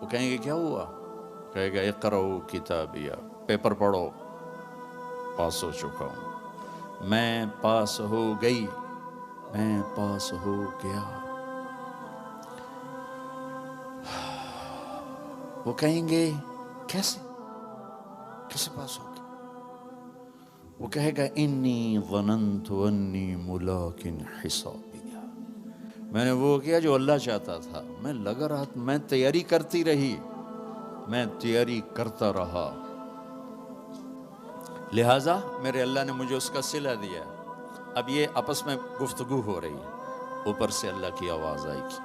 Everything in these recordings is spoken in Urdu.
وہ کہیں گے کیا ہوا؟ کہے گا اقرؤ کتابیہ، پیپر پڑھو، پاس ہو چکا ہوں، میں پاس ہو گئی، میں پاس ہو گیا۔ وہ کہیں گے کیسے پاس ہو گیا؟ وہ کہے گا انی ظننت انی ملاق حسابیہ، میں نے وہ کیا جو اللہ چاہتا تھا، میں لگا رہا، میں تیاری کرتی رہی، میں تیاری کرتا رہا، لہٰذا میرے اللہ نے مجھے اس کا صلہ دیا۔ اب یہ آپس میں گفتگو ہو رہی ہے، اوپر سے اللہ کی آواز آئے گی،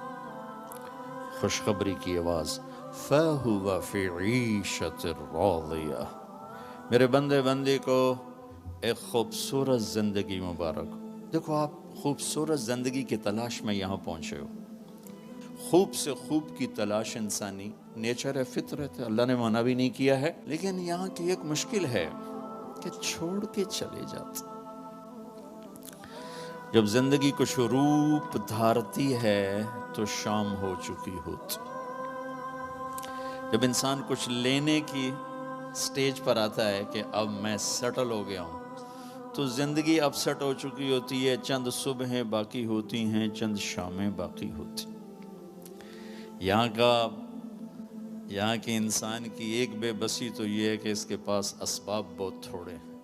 خوشخبری کی آواز، فَهُوَ فِي عِيشَةٍ رَاضِيَةٍ، میرے بندے کو ایک خوبصورت زندگی مبارک۔ دیکھو آپ خوبصورت زندگی کی تلاش میں یہاں پہنچے ہو، خوب سے خوب کی تلاش انسانی نیچر ہے، فطرت ہے، اللہ نے منع بھی نہیں کیا ہے، لیکن یہاں کی ایک مشکل ہے کہ چھوڑ کے چلے جاتے۔ جب زندگی کچھ روپ دھارتی ہے تو شام ہو چکی ہوتی، جب انسان کچھ لینے کی سٹیج پر آتا ہے کہ اب میں سیٹل ہو گیا ہوں، تو زندگی اب سیٹ ہو چکی ہوتی ہے، چند صبحیں باقی ہوتی ہیں، چند شامیں باقی ہوتی۔ یہاں کی انسان کی ایک بے بسی تو یہ ہے کہ اس کے پاس اسباب بہت تھوڑے ہیں،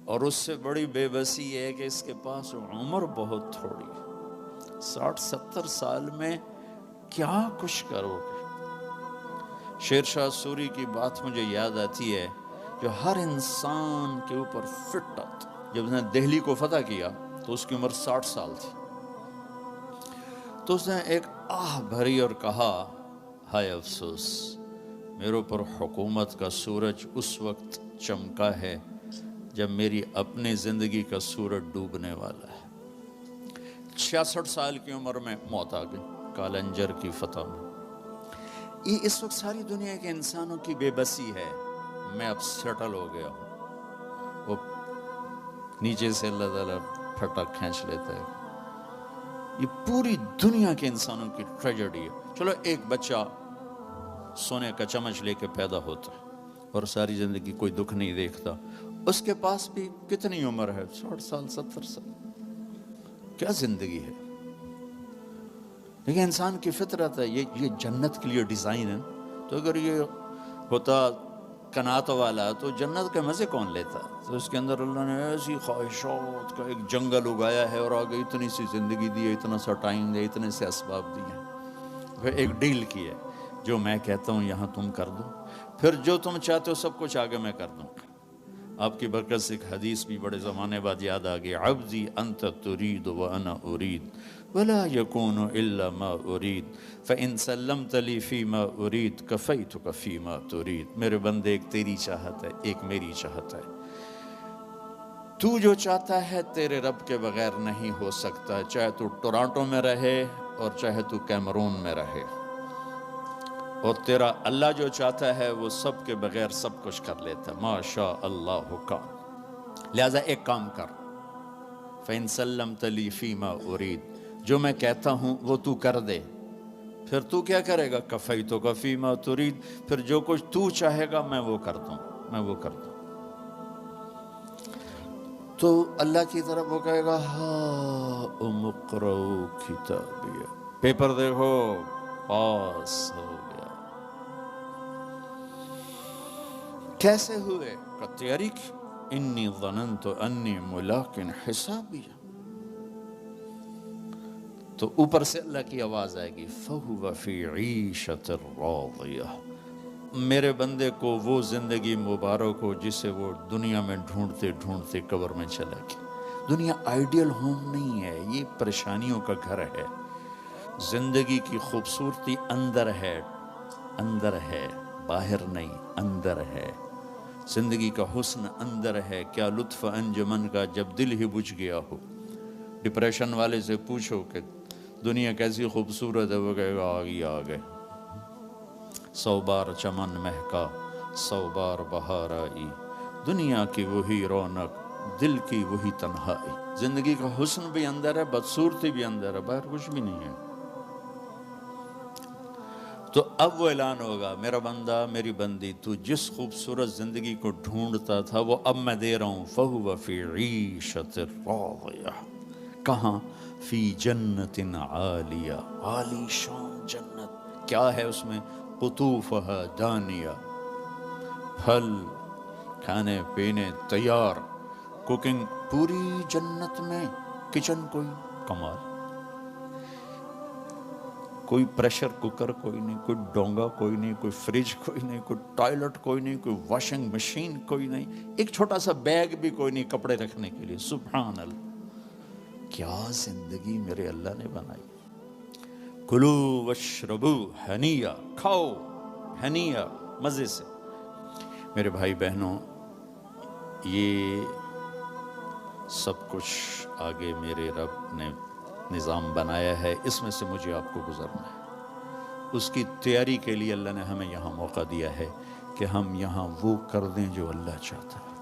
اور اس سے بڑی بے بسی یہ ہے کہ اس کے پاس عمر بہت تھوڑی ہے۔ 60-70 سال میں کیا کچھ کرو گے؟ شیر شاہ سوری کی بات مجھے یاد آتی ہے، جو ہر انسان کے اوپر فٹ آتا۔ جب اس نے دہلی کو فتح کیا تو اس کی عمر 60 سال تھی، تو اس نے ایک آہ بھری اور کہا، ہائے افسوس، میرے اوپر حکومت کا سورج اس وقت چمکا ہے جب میری اپنی زندگی کا سورج ڈوبنے والا ہے۔ 66 سال کی عمر میں موت آ گئی کالنجر کی فتح میں۔ یہ اس وقت ساری دنیا کے انسانوں کی بے بسی ہے، میں اب سیٹل ہو گیا ہوں۔ وہ نیچے سے اللہ تعالیٰ پھٹا کھینچ لیتا ہے۔ یہ پوری دنیا کے انسانوں کی ٹریجڈی ہے۔ چلو ایک بچہ سونے کا چمچ لے کے پیدا ہوتا ہے اور ساری زندگی کوئی دکھ نہیں دیکھتا، اس کے پاس بھی کتنی عمر ہے؟ 60 سال 70 سال، کیا زندگی ہے؟ لیکن انسان کی فطرت ہے، یہ جنت کے لیے ڈیزائن ہے، تو اگر یہ ہوتا قناعت والا تو جنت کے مزے کون لیتا؟ تو اس کے اندر اللہ نے ایسی خواہشات کا ایک جنگل اگایا ہے، اور آگے اتنی سی زندگی دی ہے، اتنا سا ٹائم دیا، اتنے سے اسباب دیے، پھر ایک ڈیل کی ہے، جو میں کہتا ہوں یہاں تم کر دو، پھر جو تم چاہتے ہو سب کچھ آگے میں کر دوں۔ آپ کی برکت سے ایک حدیث بھی بڑے زمانے بعد یاد آ گئی، عبدی انت ترید وانا ارید ولا یکون الا ما ارید فان سلمت لی فیما ارید کفیتک فیما ترید۔ میرے بندے، ایک تیری چاہت ہے، ایک میری چاہت ہے، تو جو چاہتا ہے تیرے رب کے بغیر نہیں ہو سکتا، چاہے تو ٹورانٹو میں رہے اور چاہے تو کیمرون میں رہے، اور تیرا اللہ جو چاہتا ہے وہ سب کے بغیر سب کچھ کر لیتا ہے، ما شاء اللہ کان۔ لہٰذا ایک کام کر، فَإِن سَلَّمْتَ لِي فِيمَا أُرِيد، جو میں کہتا ہوں وہ تو کر دے، پھر تو کیا کرے گا؟ کَفَيْتُكَ فِيمَا تُرِيد، پھر جو کچھ تو چاہے گا میں وہ کر دوں، میں وہ کر دوں۔ تو اللہ کی طرف وہ کہے گا، ہاؤم اقرؤوا کتابیہ، پیپر دیکھو، پاس ہو گیا۔ کیسے ہوئے؟ کا تیاری کی، انی ظننت انی ملاق حسابیہ۔ تو اوپر سے اللہ کی آواز آئے گی، فَهُوَ فِي عِيشَةٍ رَاضِيَةٍ، میرے بندے کو وہ زندگی مبارک ہو جسے وہ دنیا میں ڈھونڈتے ڈھونڈتے قبر میں چلا گیا۔ دنیا آئیڈیل ہوم نہیں ہے، یہ پریشانیوں کا گھر ہے۔ زندگی کی خوبصورتی اندر ہے، اندر ہے، باہر نہیں، اندر ہے۔ زندگی کا حسن اندر ہے، کیا لطف انجمن کا جب دل ہی بجھ گیا ہو۔ ڈپریشن والے سے پوچھو کہ دنیا کیسی خوبصورت ہے، وہ کہے گا آگے آگے، 100 بار چمن مہکا 100 بار بہار آئی، دنیا کی وہی رونق دل کی وہی تنہائی۔ زندگی کا حسن بھی اندر ہے، بدصورتی بھی اندر ہے، باہر کچھ بھی نہیں ہے۔ تو اب وہ اعلان ہوگا، میرا بندہ میری بندی، تو جس خوبصورت زندگی کو ڈھونڈتا تھا وہ اب میں دے رہا ہوں۔ فَهُوَ فِي عِيشَةٍ رَاضِيَةٍ، کہاں؟ فی جنت عالیہ، عالی شان جنت، کیا ہے اس میں؟ قطوفہا دانیہ، پھل کھانے پینے تیار، کوکنگ پوری جنت میں، کچن کوئی کمال، کوئی پریشر کوکر کوئی نہیں، کوئی ڈونگا کوئی نہیں، کوئی فریج کوئی نہیں، کوئی ٹوائلٹ کوئی نہیں، کوئی واشنگ مشین کوئی نہیں، ایک چھوٹا سا بیگ بھی کوئی نہیں کپڑے رکھنے کے لیے۔ سبحان اللہ، کیا زندگی میرے اللہ نے بنائی۔ کلو واشربو ہنیا، کھاؤ ہنیا، مزے سے۔ میرے بھائی بہنوں، یہ سب کچھ آگے میرے رب نے نظام بنایا ہے، اس میں سے مجھے آپ کو گزرنا ہے۔ اس کی تیاری کے لیے اللہ نے ہمیں یہاں موقع دیا ہے کہ ہم یہاں وہ کر دیں جو اللہ چاہتا ہے۔